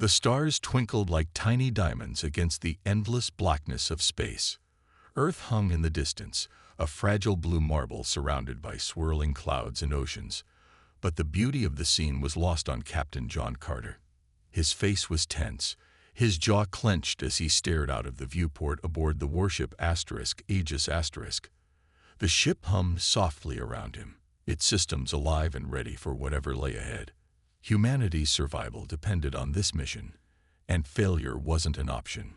The stars twinkled like tiny diamonds against the endless blackness of space. Earth hung in the distance, a fragile blue marble surrounded by swirling clouds and oceans. But the beauty of the scene was lost on Captain John Carter. His face was tense, his jaw clenched as he stared out of the viewport aboard the warship Aegis Asterisk. The ship hummed softly around him, its systems alive and ready for whatever lay ahead. Humanity's survival depended on this mission, and failure wasn't an option.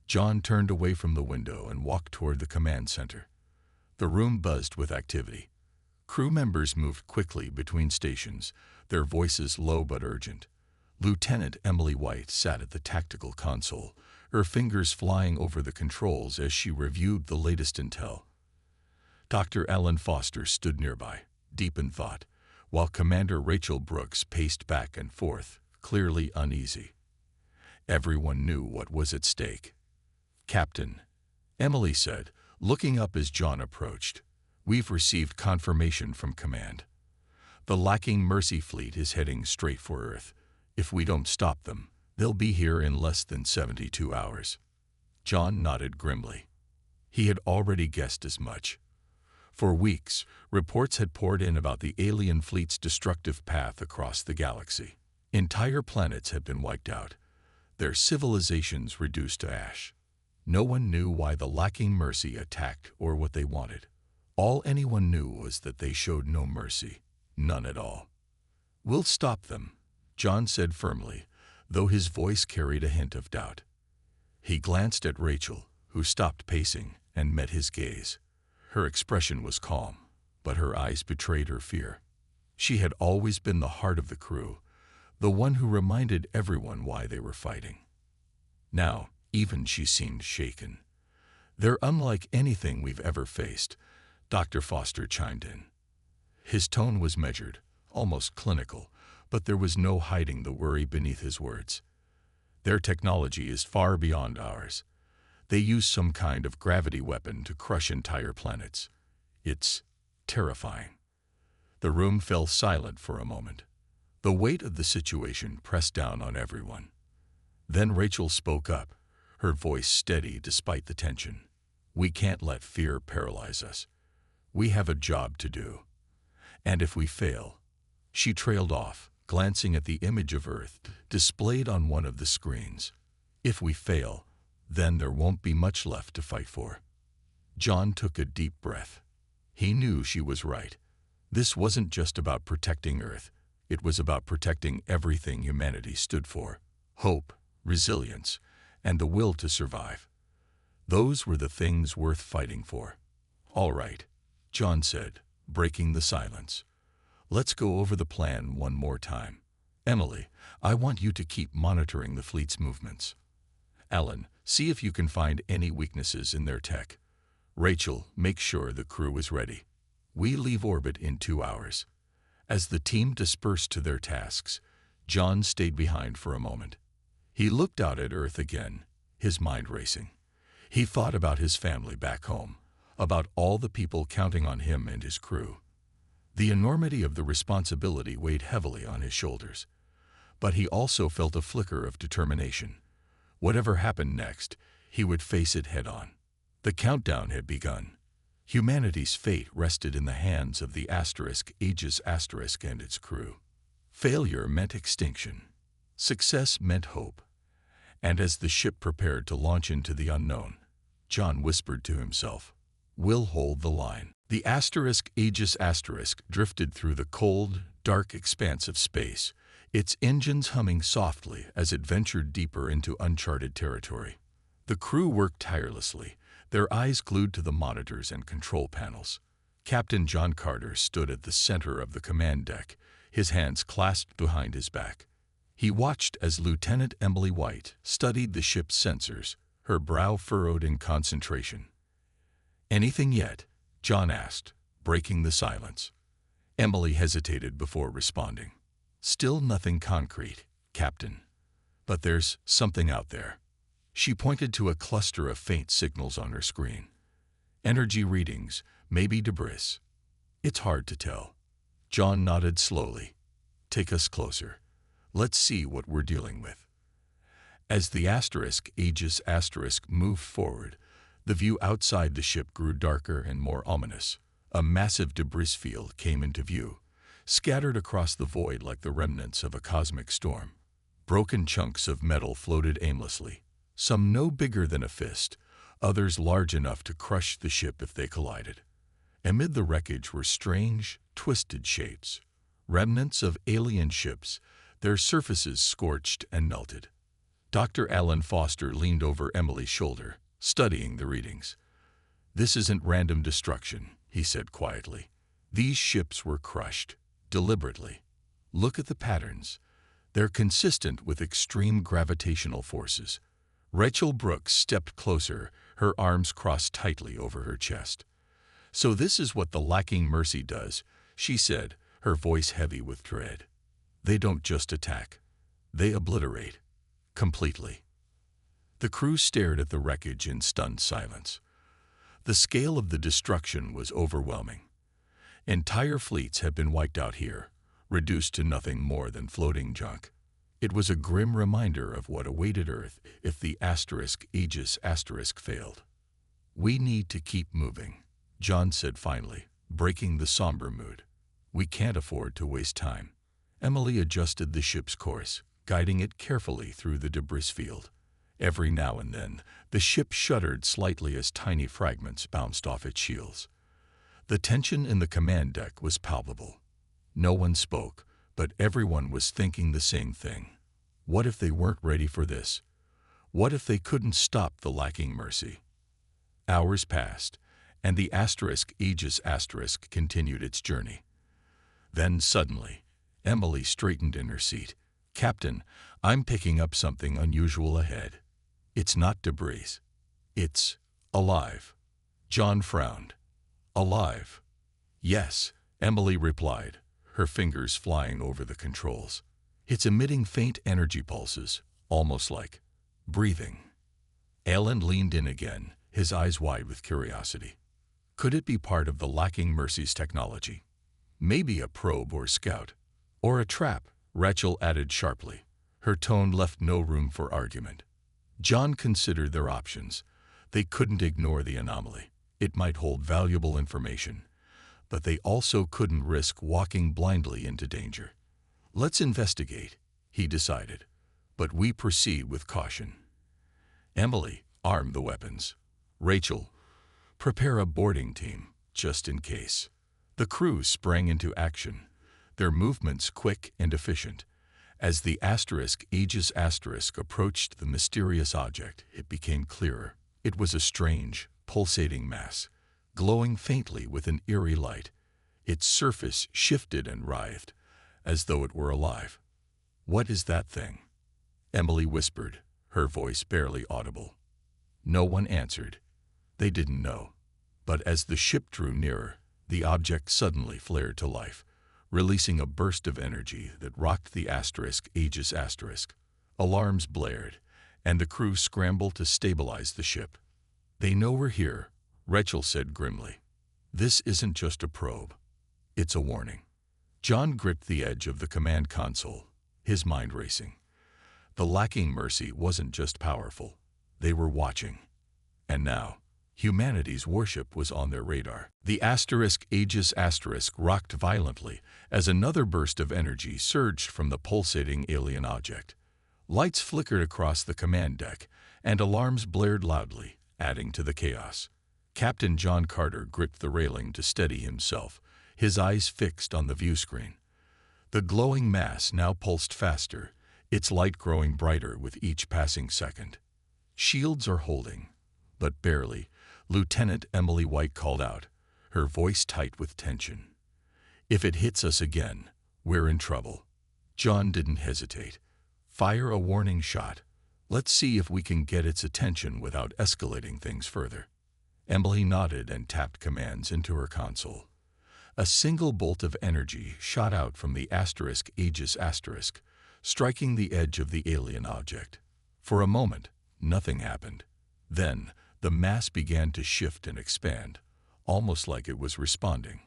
John turned away from the window and walked toward the command center. The room buzzed with activity. Crew members moved quickly between stations, their voices low but urgent. Lieutenant Emily White sat at the tactical console, her fingers flying over the controls as she reviewed the latest intel. Dr. Alan Foster stood nearby, deep in thought, while Commander Rachel Brooks paced back and forth, clearly uneasy. Everyone knew what was at stake. "Captain," Emily said, looking up as John approached, "we've received confirmation from command. The lacking Mercy fleet is heading straight for Earth. If we don't stop them, they'll be here in less than 72 hours. John nodded grimly. He had already guessed as much. For weeks, reports had poured in about the alien fleet's destructive path across the galaxy. Entire planets had been wiped out, their civilizations reduced to ash. No one knew why the lacking Mercy attacked or what they wanted. All anyone knew was that they showed no mercy, none at all. "We'll stop them," John said firmly, though his voice carried a hint of doubt. He glanced at Rachel, who stopped pacing, and met his gaze. Her expression was calm, but her eyes betrayed her fear. She had always been the heart of the crew, the one who reminded everyone why they were fighting. Now, even she seemed shaken. "They're unlike anything we've ever faced," Dr. Foster chimed in. His tone was measured, almost clinical, but there was no hiding the worry beneath his words. "Their technology is far beyond ours. They use some kind of gravity weapon to crush entire planets. It's terrifying." The room fell silent for a moment. The weight of the situation pressed down on everyone. Then Rachel spoke up, her voice steady despite the tension. "We can't let fear paralyze us. We have a job to do. And if we fail—" She trailed off, glancing at the image of Earth displayed on one of the screens. "If we fail, then there won't be much left to fight for." John took a deep breath. He knew she was right. This wasn't just about protecting Earth. It was about protecting everything humanity stood for: hope, resilience, and the will to survive. Those were the things worth fighting for. "All right," John said, breaking the silence. "Let's go over the plan one more time. Emily, I want you to keep monitoring the fleet's movements. Alan, see if you can find any weaknesses in their tech. Rachel, make sure the crew is ready. We leave orbit in 2 hours." As the team dispersed to their tasks, John stayed behind for a moment. He looked out at Earth again, his mind racing. He thought about his family back home, about all the people counting on him and his crew. The enormity of the responsibility weighed heavily on his shoulders. But he also felt a flicker of determination. Whatever happened next, he would face it head-on. The countdown had begun. Humanity's fate rested in the hands of the Aegis Asterisk and its crew. Failure meant extinction. Success meant hope. And as the ship prepared to launch into the unknown, John whispered to himself, "We'll hold the line." The Aegis Asterisk drifted through the cold, dark expanse of space, its engines humming softly as it ventured deeper into uncharted territory. The crew worked tirelessly, their eyes glued to the monitors and control panels. Captain John Carter stood at the center of the command deck, his hands clasped behind his back. He watched as Lieutenant Emily White studied the ship's sensors, her brow furrowed in concentration. "Anything yet?" John asked, breaking the silence. Emily hesitated before responding. "Still nothing concrete, Captain. But there's something out there." She pointed to a cluster of faint signals on her screen. "Energy readings, maybe debris. It's hard to tell." John nodded slowly. "Take us closer. Let's see what we're dealing with." As the Aegis moved forward, the view outside the ship grew darker and more ominous. A massive debris field came into view, scattered across the void like the remnants of a cosmic storm. Broken chunks of metal floated aimlessly, some no bigger than a fist, others large enough to crush the ship if they collided. Amid the wreckage were strange, twisted shapes, remnants of alien ships, their surfaces scorched and melted. Dr. Alan Foster leaned over Emily's shoulder, studying the readings. "This isn't random destruction," he said quietly. "These ships were crushed, deliberately. Look at the patterns. They're consistent with extreme gravitational forces." Rachel Brooks stepped closer, her arms crossed tightly over her chest. "So this is what the lacking mercy does," she said, her voice heavy with dread. "They don't just attack. They obliterate. Completely." The crew stared at the wreckage in stunned silence. The scale of the destruction was overwhelming. Entire fleets had been wiped out here, reduced to nothing more than floating junk. It was a grim reminder of what awaited Earth if the Aegis failed. "We need to keep moving," John said finally, breaking the somber mood. "We can't afford to waste time." Emily adjusted the ship's course, guiding it carefully through the debris field. Every now and then, the ship shuddered slightly as tiny fragments bounced off its shields. The tension in the command deck was palpable. No one spoke, but everyone was thinking the same thing. What if they weren't ready for this? What if they couldn't stop the lacking mercy? Hours passed, and the Aegis continued its journey. Then suddenly, Emily straightened in her seat. "Captain, I'm picking up something unusual ahead. It's not debris. It's alive." John frowned. "Alive?" "Yes," Emily replied, her fingers flying over the controls. "It's emitting faint energy pulses, almost like breathing." Alan leaned in again, his eyes wide with curiosity. Could it be part of the lacking mercy's technology? Maybe a probe or scout. Or a trap, Rachel added sharply. Her tone left no room for argument. John considered their options. They couldn't ignore the anomaly. It might hold valuable information. But they also couldn't risk walking blindly into danger. "Let's investigate," he decided. "But we proceed with caution." Emily, arm the weapons. Rachel, prepare a boarding team, just in case. The crew sprang into action, their movements quick and efficient. As the Aegis approached the mysterious object, it became clearer. It was a strange, pulsating mass, glowing faintly with an eerie light. Its surface shifted and writhed, as though it were alive. "What is that thing?" Emily whispered, her voice barely audible. No one answered. They didn't know. But as the ship drew nearer, the object suddenly flared to life, releasing a burst of energy that rocked the Aegis. Alarms blared, and the crew scrambled to stabilize the ship. "They know we're here," Rachel said grimly. "This isn't just a probe. It's a warning." John gripped the edge of the command console, his mind racing. The lacking mercy wasn't just powerful. They were watching. And now, humanity's warship was on their radar. The Aegis rocked violently as another burst of energy surged from the pulsating alien object. Lights flickered across the command deck, and alarms blared loudly, adding to the chaos. Captain John Carter gripped the railing to steady himself, his eyes fixed on the view screen. The glowing mass now pulsed faster, its light growing brighter with each passing second. "Shields are holding, but barely," Lieutenant Emily White called out, her voice tight with tension. "If it hits us again, we're in trouble." John didn't hesitate. "Fire a warning shot. Let's see if we can get its attention without escalating things further." Emily nodded and tapped commands into her console. A single bolt of energy shot out from the Aegis, striking the edge of the alien object. For a moment, nothing happened. Then, the mass began to shift and expand, almost like it was responding,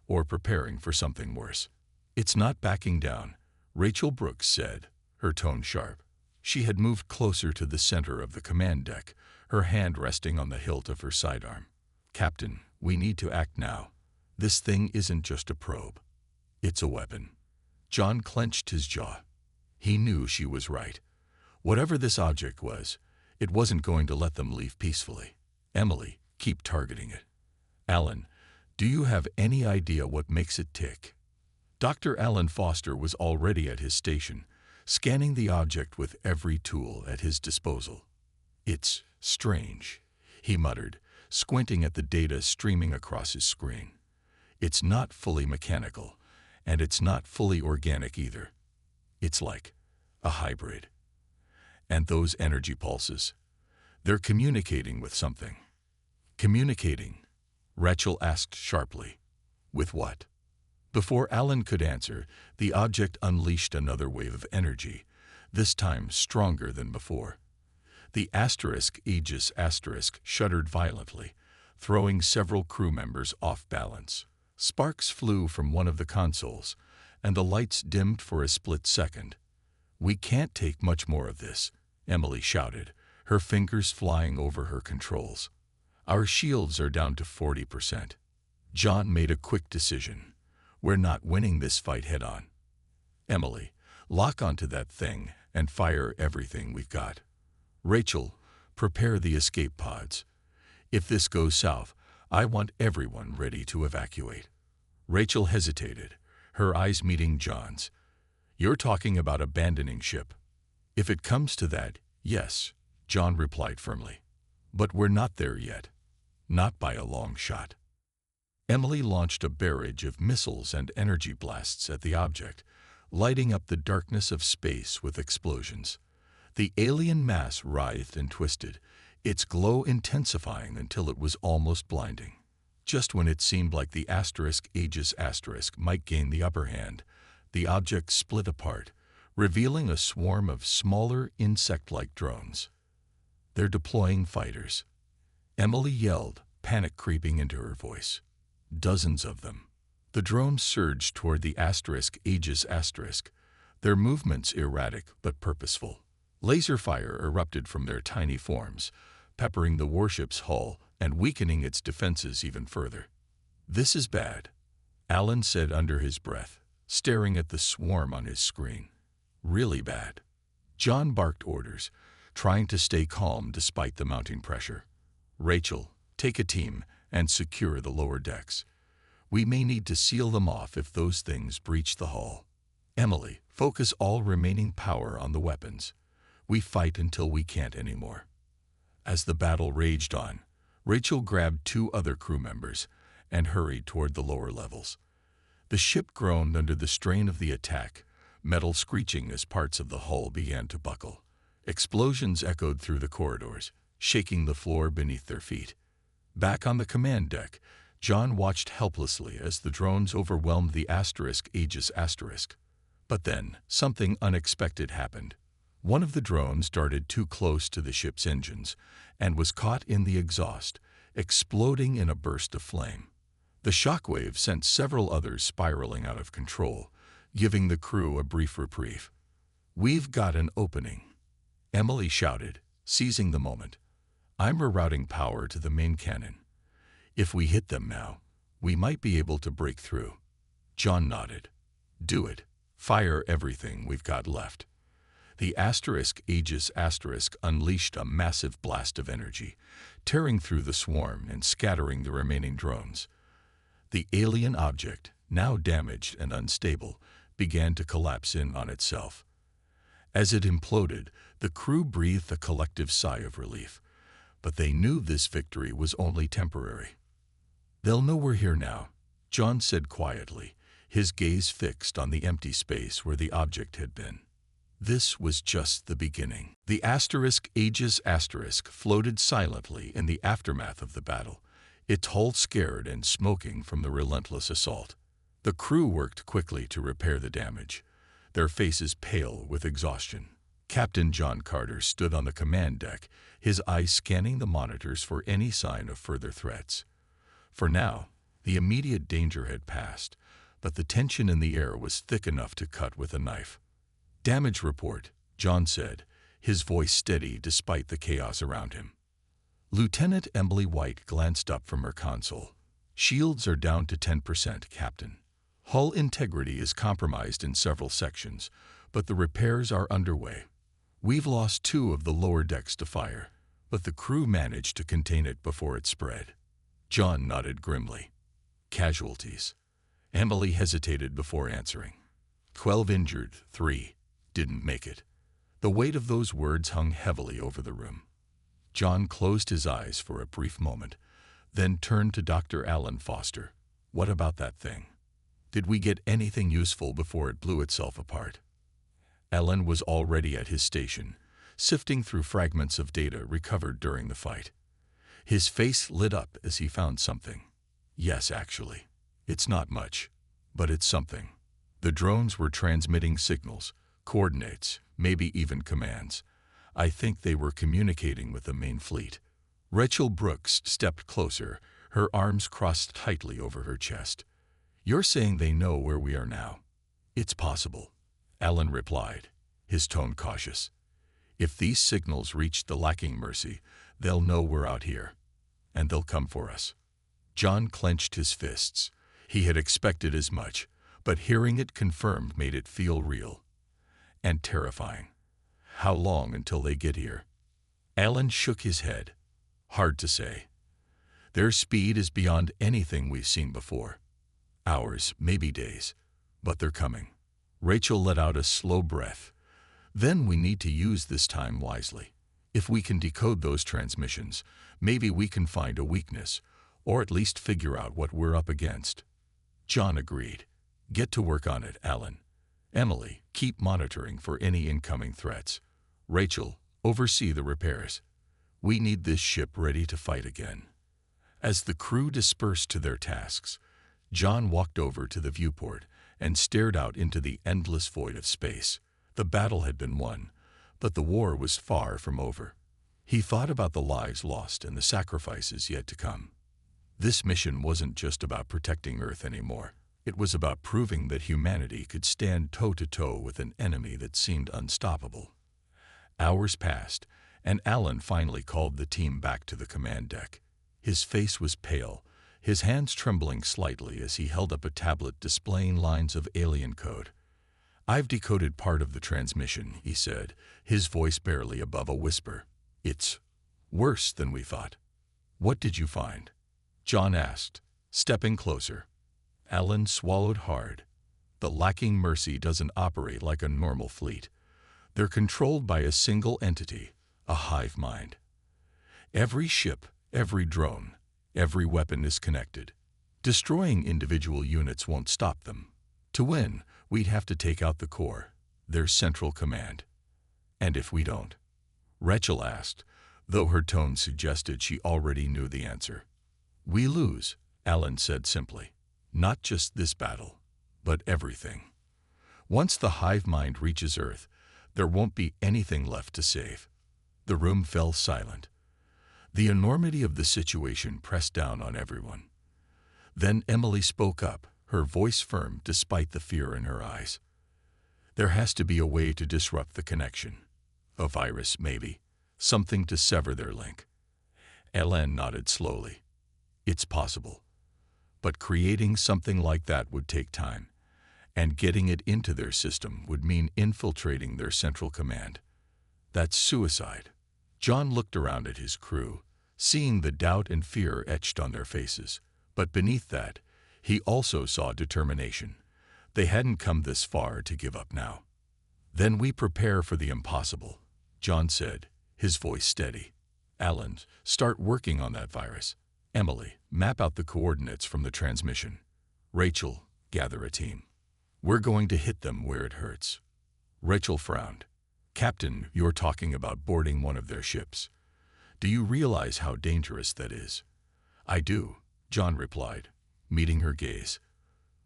or preparing for something worse. "It's not backing down," Rachel Brooks said, her tone sharp. She had moved closer to the center of the command deck, her hand resting on the hilt of her sidearm. "Captain, we need to act now. This thing isn't just a probe. It's a weapon." John clenched his jaw. He knew she was right. Whatever this object was, it wasn't going to let them leave peacefully. "Emily, keep targeting it. Alan, do you have any idea what makes it tick?" Dr. Alan Foster was already at his station, scanning the object with every tool at his disposal. "It's strange," he muttered, squinting at the data streaming across his screen. "It's not fully mechanical, and it's not fully organic either. It's like a hybrid. And those energy pulses, they're communicating with something." "Communicating?" Rachel asked sharply. "With what?" Before Alan could answer, the object unleashed another wave of energy, this time stronger than before. The Aegis shuddered violently, throwing several crew members off balance. Sparks flew from one of the consoles, and the lights dimmed for a split second. "We can't take much more of this," Emily shouted, her fingers flying over her controls. "Our shields are down to 40%. John made a quick decision. "We're not winning this fight head-on. Emily, lock onto that thing and fire everything we've got. Rachel, prepare the escape pods. If this goes south, I want everyone ready to evacuate." Rachel hesitated, her eyes meeting John's. "You're talking about abandoning ship." "If it comes to that, yes," John replied firmly. "But we're not there yet. Not by a long shot." Emily launched a barrage of missiles and energy blasts at the object, lighting up the darkness of space with explosions. The alien mass writhed and twisted, its glow intensifying until it was almost blinding. Just when it seemed like the Aegis might gain the upper hand, the object split apart, revealing a swarm of smaller insect-like drones. "They're deploying fighters," Emily yelled, panic creeping into her voice. "Dozens of them." The drones surged toward the Aegis, their movements erratic but purposeful. Laser fire erupted from their tiny forms, peppering the warship's hull and weakening its defenses even further. "This is bad," Alan said under his breath, staring at the swarm on his screen. "Really bad." John barked orders, trying to stay calm despite the mounting pressure. "Rachel, take a team and secure the lower decks. We may need to seal them off if those things breach the hull. Emily, focus all remaining power on the weapons. We fight until we can't anymore." As the battle raged on, Rachel grabbed 2 other crew members and hurried toward the lower levels. The ship groaned under the strain of the attack, metal screeching as parts of the hull began to buckle. Explosions echoed through the corridors, shaking the floor beneath their feet. Back on the command deck, John watched helplessly as the drones overwhelmed the Aegis. But then, something unexpected happened. One of the drones darted too close to the ship's engines and was caught in the exhaust, exploding in a burst of flame. The shockwave sent several others spiraling out of control, giving the crew a brief reprieve. "We've got an opening," Emily shouted, seizing the moment. "I'm rerouting power to the main cannon. If we hit them now, we might be able to break through." John nodded. "Do it. Fire everything we've got left." The Aegis unleashed a massive blast of energy, tearing through the swarm and scattering the remaining drones. The alien object, now damaged and unstable, began to collapse in on itself. As it imploded, the crew breathed a collective sigh of relief, but they knew this victory was only temporary. "They'll know we're here now," John said quietly, his gaze fixed on the empty space where the object had been. This was just the beginning. The Aegis floated silently in the aftermath of the battle, its hull scared and smoking from the relentless assault. The crew worked quickly to repair the damage, their faces pale with exhaustion. Captain John Carter stood on the command deck, his eyes scanning the monitors for any sign of further threats. For now, the immediate danger had passed, but the tension in the air was thick enough to cut with a knife. "Damage report," John said, his voice steady despite the chaos around him. Lieutenant Emily White glanced up from her console. "Shields are down to 10%, Captain. Hull integrity is compromised in several sections, but the repairs are underway. We've lost 2 of the lower decks to fire, but the crew managed to contain it before it spread." John nodded grimly. "Casualties?" Emily hesitated before answering. 12 injured, 3 didn't make it." The weight of those words hung heavily over the room. John closed his eyes for a brief moment, then turned to Dr. Alan Foster. "What about that thing? Did we get anything useful before it blew itself apart?" Alan was already at his station, sifting through fragments of data recovered during the fight. His face lit up as he found something. "Yes, actually. It's not much, but it's something." The drones were transmitting signals, coordinates, maybe even commands. I think they were communicating with the main fleet. Rachel Brooks stepped closer, her arms crossed tightly over her chest. "You're saying they know where we are now?" "It's possible," Alan replied, his tone cautious. "If these signals reach the lacking Mercy, they'll know we're out here, and they'll come for us." John clenched his fists. He had expected as much, but hearing it confirmed made it feel real and terrifying. "How long until they get here?" Alan shook his head. "Hard to say. Their speed is beyond anything we've seen before. Hours, maybe days, but they're coming." Rachel let out a slow breath. "Then we need to use this time wisely. If we can decode those transmissions, maybe we can find a weakness, or at least figure out what we're up against." John agreed. "Get to work on it, Alan. Emily, keep monitoring for any incoming threats. Rachel, oversee the repairs. We need this ship ready to fight again." As the crew dispersed to their tasks, John walked over to the viewport and stared out into the endless void of space. The battle had been won, but the war was far from over. He thought about the lives lost and the sacrifices yet to come. This mission wasn't just about protecting Earth anymore. It was about proving that humanity could stand toe-to-toe with an enemy that seemed unstoppable. Hours passed, and Alan finally called the team back to the command deck. His face was pale, his hands trembling slightly as he held up a tablet displaying lines of alien code. "I've decoded part of the transmission," he said, his voice barely above a whisper. "It's worse than we thought." "What did you find?" John asked, stepping closer. Alan swallowed hard. "The lacking Mercy doesn't operate like a normal fleet. They're controlled by a single entity, a hive mind. Every ship, every drone, every weapon is connected. Destroying individual units won't stop them. To win, we'd have to take out the core, their central command." "And if we don't?" Rachel asked, though her tone suggested she already knew the answer. "We lose," Alan said simply. "Not just this battle, but everything. Once the hive mind reaches Earth, there won't be anything left to save." The room fell silent. The enormity of the situation pressed down on everyone. Then Emily spoke up, her voice firm despite the fear in her eyes. "There has to be a way to disrupt the connection. A virus, maybe. Something to sever their link." Alan nodded slowly. "It's possible. But creating something like that would take time, and getting it into their system would mean infiltrating their central command. That's suicide." John looked around at his crew, seeing the doubt and fear etched on their faces. But beneath that, he also saw determination. They hadn't come this far to give up now. "Then we prepare for the impossible," John said, his voice steady. "Alan, start working on that virus. Emily, map out the coordinates from the transmission. Rachel, gather a team. We're going to hit them where it hurts." Rachel frowned. "Captain, you're talking about boarding one of their ships. Do you realize how dangerous that is?" "I do," John replied, meeting her gaze.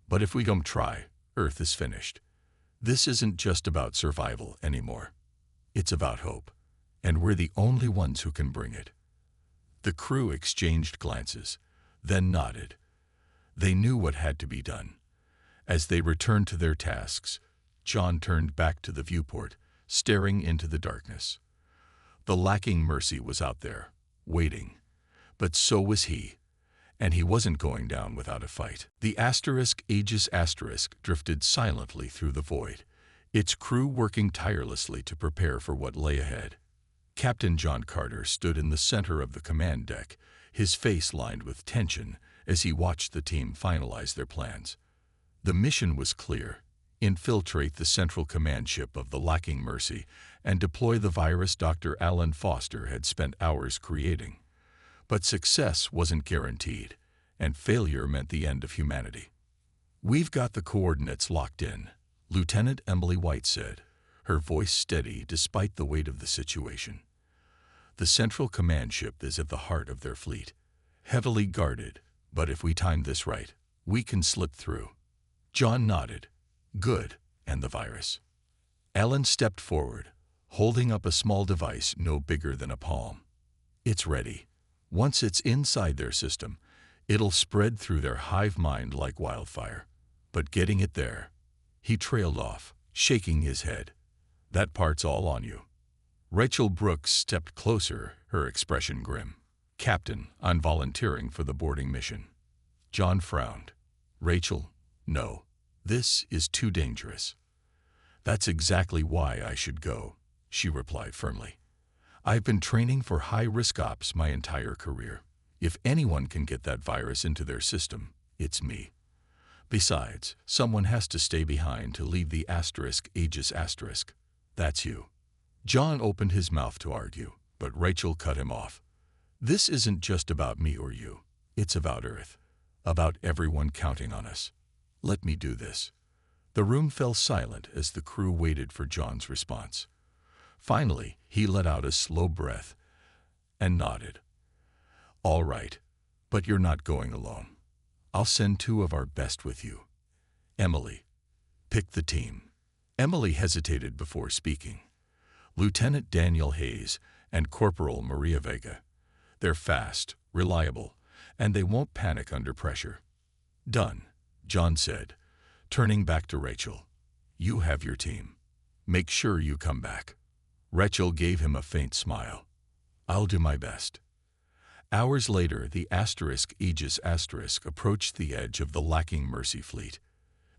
"But if we don't try, Earth is finished. This isn't just about survival anymore. It's about hope, and we're the only ones who can bring it." The crew exchanged glances, then nodded. They knew what had to be done. As they returned to their tasks, John turned back to the viewport, staring into the darkness. The lacking Mercy was out there, waiting. But so was he. And he wasn't going down without a fight. The Aegis drifted silently through the void, its crew working tirelessly to prepare for what lay ahead. Captain John Carter stood in the center of the command deck, his face lined with tension as he watched the team finalize their plans. The mission was clear: infiltrate the central command ship of the lacking Mercy and deploy the virus Dr. Alan Foster had spent hours creating. But success wasn't guaranteed, and failure meant the end of humanity. "We've got the coordinates locked in," Lieutenant Emily White said, her voice steady despite the weight of the situation. "The central command ship is at the heart of their fleet, heavily guarded, but if we time this right, we can slip through." John nodded. "Good. And the virus?" Alan stepped forward, holding up a small device no bigger than a palm. "It's ready. Once it's inside their system, it'll spread through their hive mind like wildfire. But getting it there—" He trailed off, shaking his head. "That part's all on you." Rachel Brooks stepped closer, her expression grim. "Captain, I'm volunteering for the boarding mission." John frowned. "Rachel, no. This is too dangerous." "That's exactly why I should go," she replied firmly. "I've been training for high-risk ops my entire career. If anyone can get that virus into their system, it's me. Besides, someone has to stay behind to lead the Aegis. That's you." John opened his mouth to argue, but Rachel cut him off. "This isn't just about me or you. It's about Earth, about everyone counting on us. Let me do this." The room fell silent as the crew waited for John's response. Finally, he let out a slow breath and nodded. "All right, but you're not going alone. I'll send 2 of our best with you. Emily, pick the team." Emily hesitated before speaking. "Lieutenant Daniel Hayes and Corporal Maria Vega. They're fast, reliable, and they won't panic under pressure." "Done," John said, turning back to Rachel. "You have your team. Make sure you come back." Rachel gave him a faint smile. "I'll do my best." Hours later, the Aegis approached the edge of the lacking Mercy fleet.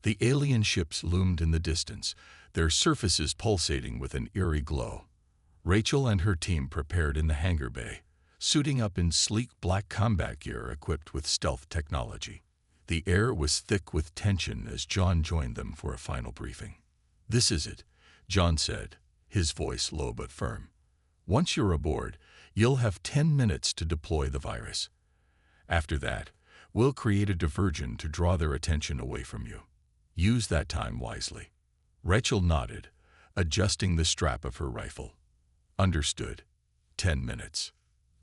The alien ships loomed in the distance, their surfaces pulsating with an eerie glow. Rachel and her team prepared in the hangar bay, suiting up in sleek black combat gear equipped with stealth technology. The air was thick with tension as John joined them for a final briefing. "This is it," John said, his voice low but firm. "Once you're aboard, you'll have 10 minutes to deploy the virus. After that, we'll create a diversion to draw their attention away from you. Use that time wisely." Rachel nodded, adjusting the strap of her rifle. "Understood. 10 minutes."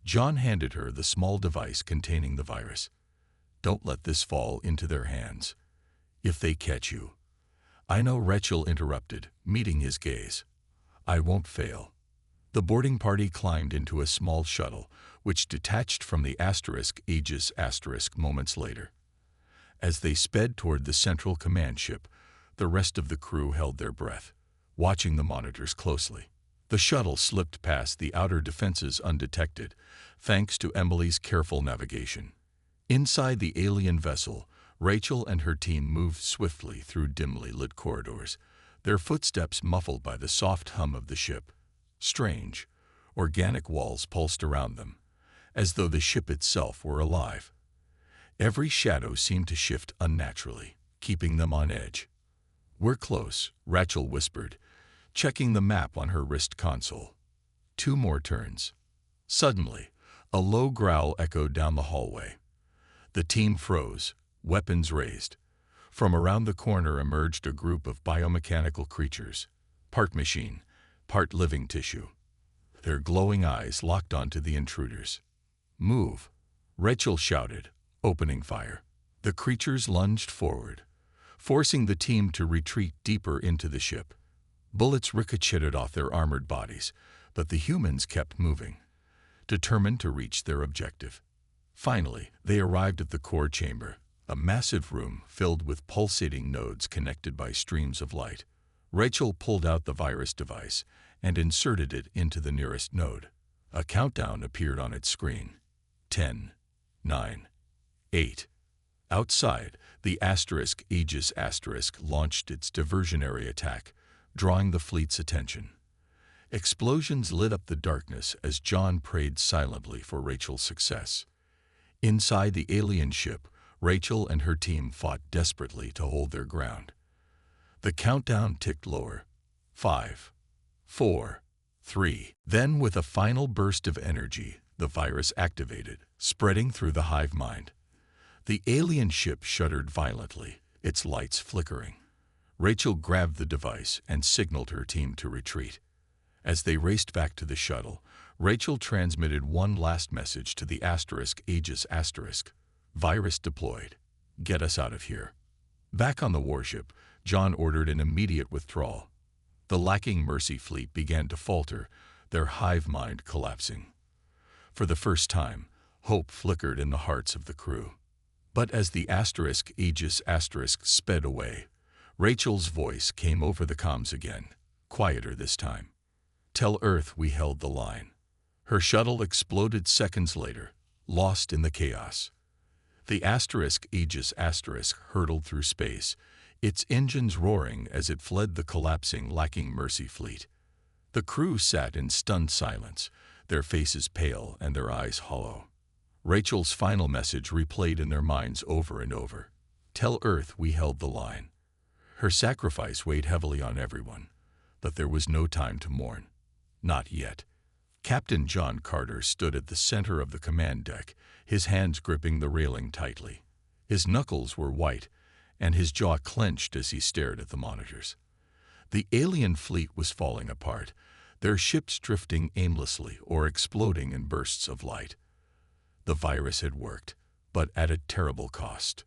John handed her the small device containing the virus. "Don't let this fall into their hands. If they catch you—" "I know," Rachel interrupted, meeting his gaze. "I won't fail." The boarding party climbed into a small shuttle, which detached from the Aegis moments later. As they sped toward the central command ship, the rest of the crew held their breath, watching the monitors closely. The shuttle slipped past the outer defenses undetected, thanks to Emily's careful navigation. Inside the alien vessel, Rachel and her team moved swiftly through dimly lit corridors, their footsteps muffled by the soft hum of the ship. Strange, organic walls pulsed around them, as though the ship itself were alive. Every shadow seemed to shift unnaturally, keeping them on edge. "We're close," Rachel whispered, checking the map on her wrist console. 2 more turns. Suddenly, a low growl echoed down the hallway. The team froze, weapons raised. From around the corner emerged a group of biomechanical creatures, part machine, part living tissue. Their glowing eyes locked onto the intruders. "Move," Rachel shouted, opening fire. The creatures lunged forward, forcing the team to retreat deeper into the ship. Bullets ricocheted off their armored bodies, but the humans kept moving, determined to reach their objective. Finally, they arrived at the core chamber, a massive room filled with pulsating nodes connected by streams of light. Rachel pulled out the virus device and inserted it into the nearest node. A countdown appeared on its screen. 10, 9, 8. Outside, the Aegis launched its diversionary attack, drawing the fleet's attention. Explosions lit up the darkness as John prayed silently for Rachel's success. Inside the alien ship, Rachel and her team fought desperately to hold their ground. The countdown ticked lower. 5, 4, 3. Then, with a final burst of energy, the virus activated, spreading through the hive mind. The alien ship shuddered violently, its lights flickering. Rachel grabbed the device and signaled her team to retreat. As they raced back to the shuttle, Rachel transmitted one last message to the Aegis. Virus deployed. Get us out of here. Back on the warship, John ordered an immediate withdrawal. The lacking Mercy fleet began to falter, their hive mind collapsing. For the first time, hope flickered in the hearts of the crew. But as the Aegis sped away, Rachel's voice came over the comms again, quieter this time. Tell Earth we held the line. Her shuttle exploded seconds later, lost in the chaos. The Aegis hurtled through space, its engines roaring as it fled the collapsing lacking Mercy fleet. The crew sat in stunned silence, their faces pale and their eyes hollow. Rachel's final message replayed in their minds over and over. Tell Earth we held the line. Her sacrifice weighed heavily on everyone, but there was no time to mourn. Not yet. Captain John Carter stood at the center of the command deck, his hands gripping the railing tightly. His knuckles were white, and his jaw clenched as he stared at the monitors. The alien fleet was falling apart, their ships drifting aimlessly or exploding in bursts of light. The virus had worked, but at a terrible cost.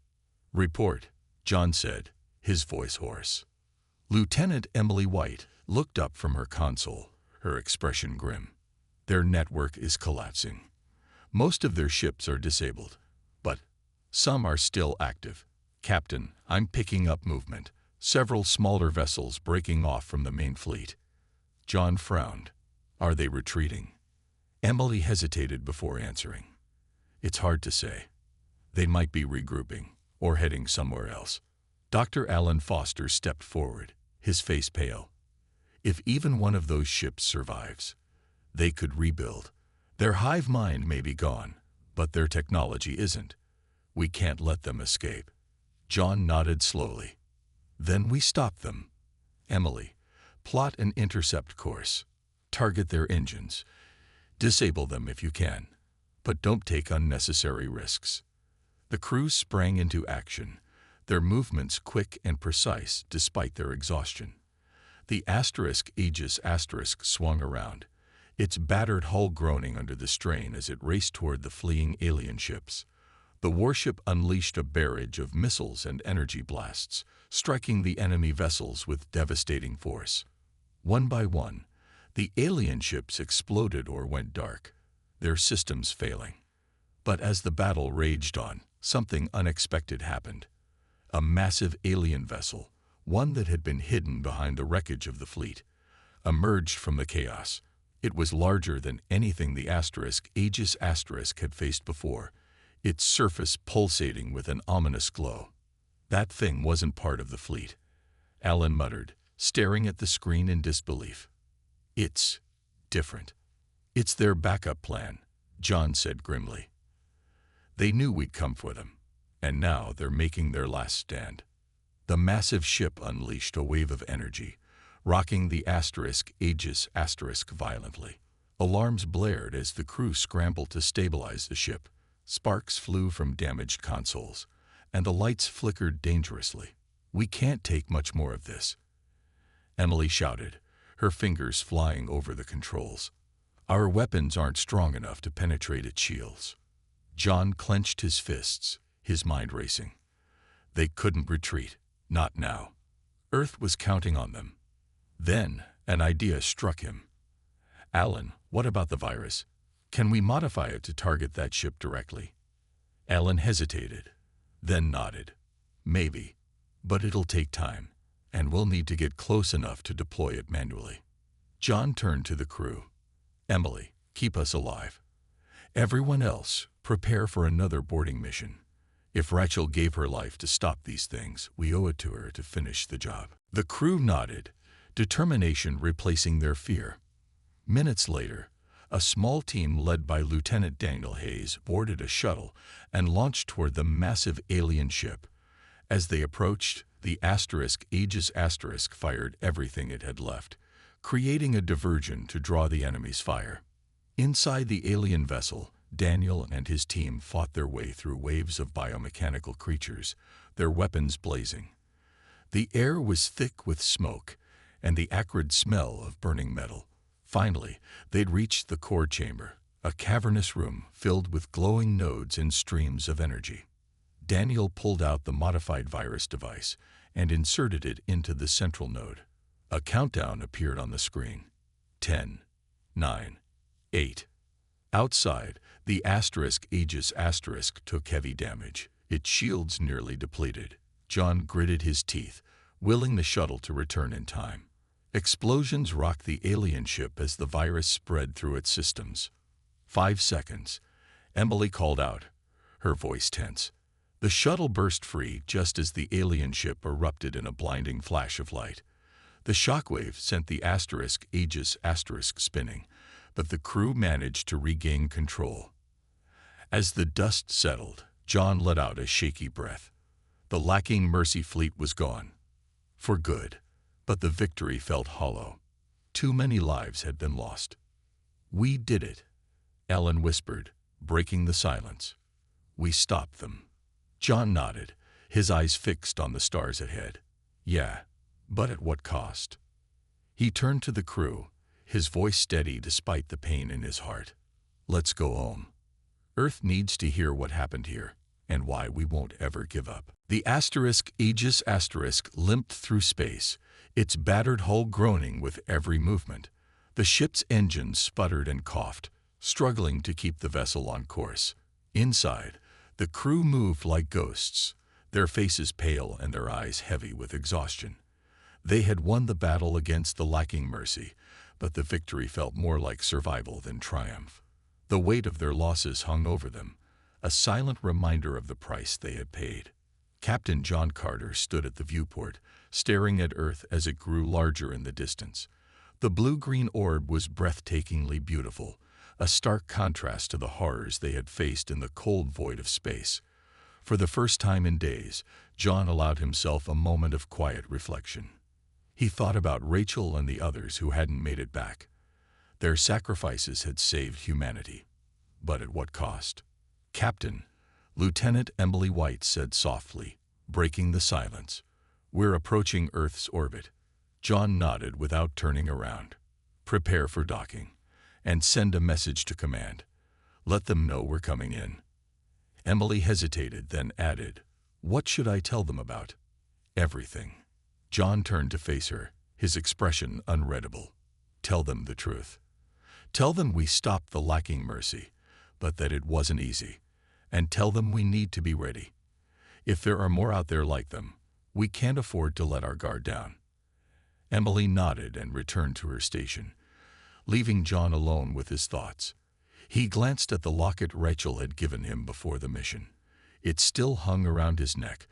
Report, John said, his voice hoarse. Lieutenant Emily White looked up from her console, her expression grim. Their network is collapsing. Most of their ships are disabled, but some are still active. Captain, I'm picking up movement, several smaller vessels breaking off from the main fleet. John frowned. Are they retreating? Emily hesitated before answering. It's hard to say. They might be regrouping or heading somewhere else. Dr. Alan Foster stepped forward, his face pale. If even one of those ships survives, they could rebuild. Their hive mind may be gone, but their technology isn't. We can't let them escape. John nodded slowly. Then we stop them. Emily, plot an intercept course. Target their engines. Disable them if you can, but don't take unnecessary risks. The crew sprang into action, their movements quick and precise despite their exhaustion. The Aegis swung around, its battered hull groaning under the strain as it raced toward the fleeing alien ships. The warship unleashed a barrage of missiles and energy blasts, striking the enemy vessels with devastating force. One by one, the alien ships exploded or went dark, their systems failing. But as the battle raged on, something unexpected happened. A massive alien vessel, one that had been hidden behind the wreckage of the fleet, emerged from the chaos. It was larger than anything the Aegis had faced before, its surface pulsating with an ominous glow. That thing wasn't part of the fleet, Alan muttered, staring at the screen in disbelief. It's different. It's their backup plan, John said grimly. They knew we'd come for them, and now they're making their last stand. The massive ship unleashed a wave of energy, rocking the Aegis violently. Alarms blared as the crew scrambled to stabilize the ship. Sparks flew from damaged consoles, and the lights flickered dangerously. We can't take much more of this, Emily shouted, her fingers flying over the controls. Our weapons aren't strong enough to penetrate its shields. John clenched his fists, his mind racing. They couldn't retreat, not now. Earth was counting on them. Then an idea struck him. Alan, what about the virus? Can we modify it to target that ship directly? Alan hesitated, then nodded. Maybe, but it'll take time, and we'll need to get close enough to deploy it manually. John turned to the crew. Emily, keep us alive. Everyone else, prepare for another boarding mission. If Rachel gave her life to stop these things, we owe it to her to finish the job. The crew nodded, determination replacing their fear. Minutes later, a small team led by Lieutenant Daniel Hayes boarded a shuttle and launched toward the massive alien ship. As they approached, the Aegis fired everything it had left, creating a diversion to draw the enemy's fire. Inside the alien vessel, Daniel and his team fought their way through waves of biomechanical creatures, their weapons blazing. The air was thick with smoke and the acrid smell of burning metal. Finally, they'd reached the core chamber, a cavernous room filled with glowing nodes and streams of energy. Daniel pulled out the modified virus device and inserted it into the central node. A countdown appeared on the screen. 10, 9, 8. Outside, the Aegis took heavy damage, its shields nearly depleted. John gritted his teeth, willing the shuttle to return in time. Explosions rocked the alien ship as the virus spread through its systems. 5 seconds. Emily called out, her voice tense. The shuttle burst free just as the alien ship erupted in a blinding flash of light. The shockwave sent the Aegis spinning, but the crew managed to regain control. As the dust settled, John let out a shaky breath. The lacking Mercy fleet was gone. For good. But the victory felt hollow. Too many lives had been lost. We did it, Ellen whispered, breaking the silence. We stopped them. John nodded, his eyes fixed on the stars ahead. Yeah, but at what cost? He turned to the crew, his voice steady despite the pain in his heart. Let's go home. Earth needs to hear what happened here, and why we won't ever give up. The Aegis limped through space, its battered hull groaning with every movement. The ship's engines sputtered and coughed, struggling to keep the vessel on course. Inside, the crew moved like ghosts, their faces pale and their eyes heavy with exhaustion. They had won the battle against the lacking Mercy, but the victory felt more like survival than triumph. The weight of their losses hung over them, a silent reminder of the price they had paid. Captain John Carter stood at the viewport, staring at Earth as it grew larger in the distance. The blue-green orb was breathtakingly beautiful, a stark contrast to the horrors they had faced in the cold void of space. For the first time in days, John allowed himself a moment of quiet reflection. He thought about Rachel and the others who hadn't made it back. Their sacrifices had saved humanity. But at what cost? Captain, Lieutenant Emily White said softly, breaking the silence. We're approaching Earth's orbit. John nodded without turning around. Prepare for docking, and send a message to command. Let them know we're coming in. Emily hesitated, then added, What should I tell them about? Everything. John turned to face her, his expression unreadable. Tell them the truth. Tell them we stopped the lacking Mercy, but that it wasn't easy. And tell them we need to be ready. If there are more out there like them, we can't afford to let our guard down. Emily nodded and returned to her station, leaving John alone with his thoughts. He glanced at the locket Rachel had given him before the mission. It still hung around his neck,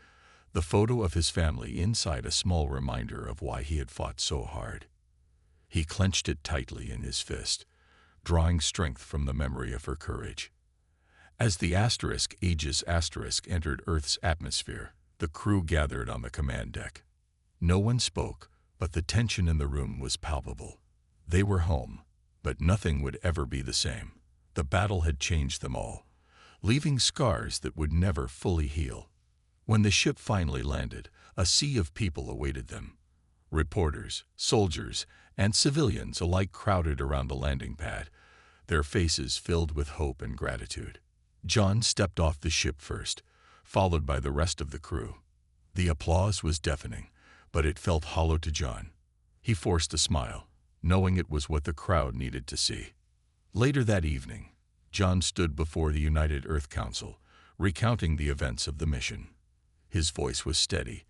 the photo of his family inside a small reminder of why he had fought so hard. He clenched it tightly in his fist, drawing strength from the memory of her courage. As the Aegis entered Earth's atmosphere, the crew gathered on the command deck. No one spoke, but the tension in the room was palpable. They were home, but nothing would ever be the same. The battle had changed them all, leaving scars that would never fully heal. When the ship finally landed, a sea of people awaited them. Reporters, soldiers, and civilians alike crowded around the landing pad, their faces filled with hope and gratitude. John stepped off the ship first, followed by the rest of the crew. The applause was deafening, but it felt hollow to John. He forced a smile, knowing it was what the crowd needed to see. Later that evening, John stood before the United Earth Council, recounting the events of the mission. His voice was steady,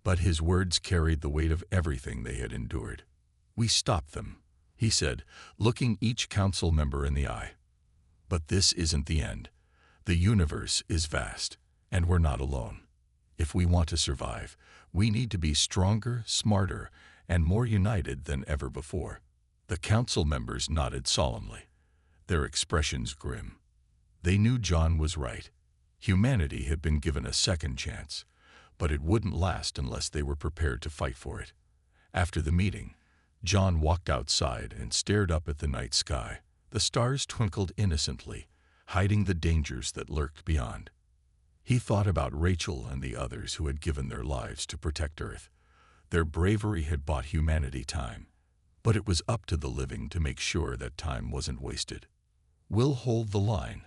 but his words carried the weight of everything they had endured. We stopped them, he said, looking each council member in the eye. But this isn't the end. The universe is vast, and we're not alone. If we want to survive, we need to be stronger, smarter, and more united than ever before. The council members nodded solemnly, their expressions grim. They knew John was right. Humanity had been given a second chance, but it wouldn't last unless they were prepared to fight for it. After the meeting, John walked outside and stared up at the night sky. The stars twinkled innocently, hiding the dangers that lurked beyond. He thought about Rachel and the others who had given their lives to protect Earth. Their bravery had bought humanity time, but it was up to the living to make sure that time wasn't wasted. "We'll hold the line,"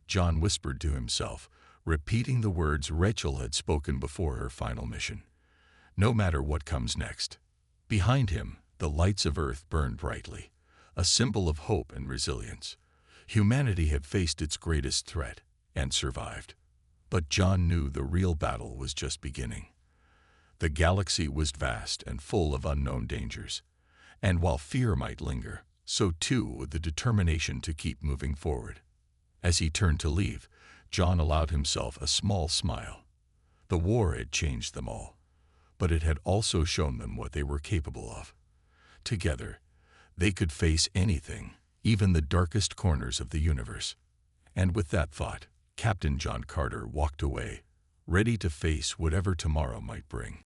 John whispered to himself, repeating the words Rachel had spoken before her final mission. No matter what comes next. Behind him, the lights of Earth burned brightly, a symbol of hope and resilience. Humanity had faced its greatest threat and survived. But John knew the real battle was just beginning. The galaxy was vast and full of unknown dangers, and while fear might linger, so too would the determination to keep moving forward. As he turned to leave, John allowed himself a small smile. The war had changed them all, but it had also shown them what they were capable of. Together, they could face anything, even the darkest corners of the universe. And with that thought, Captain John Carter walked away, ready to face whatever tomorrow might bring.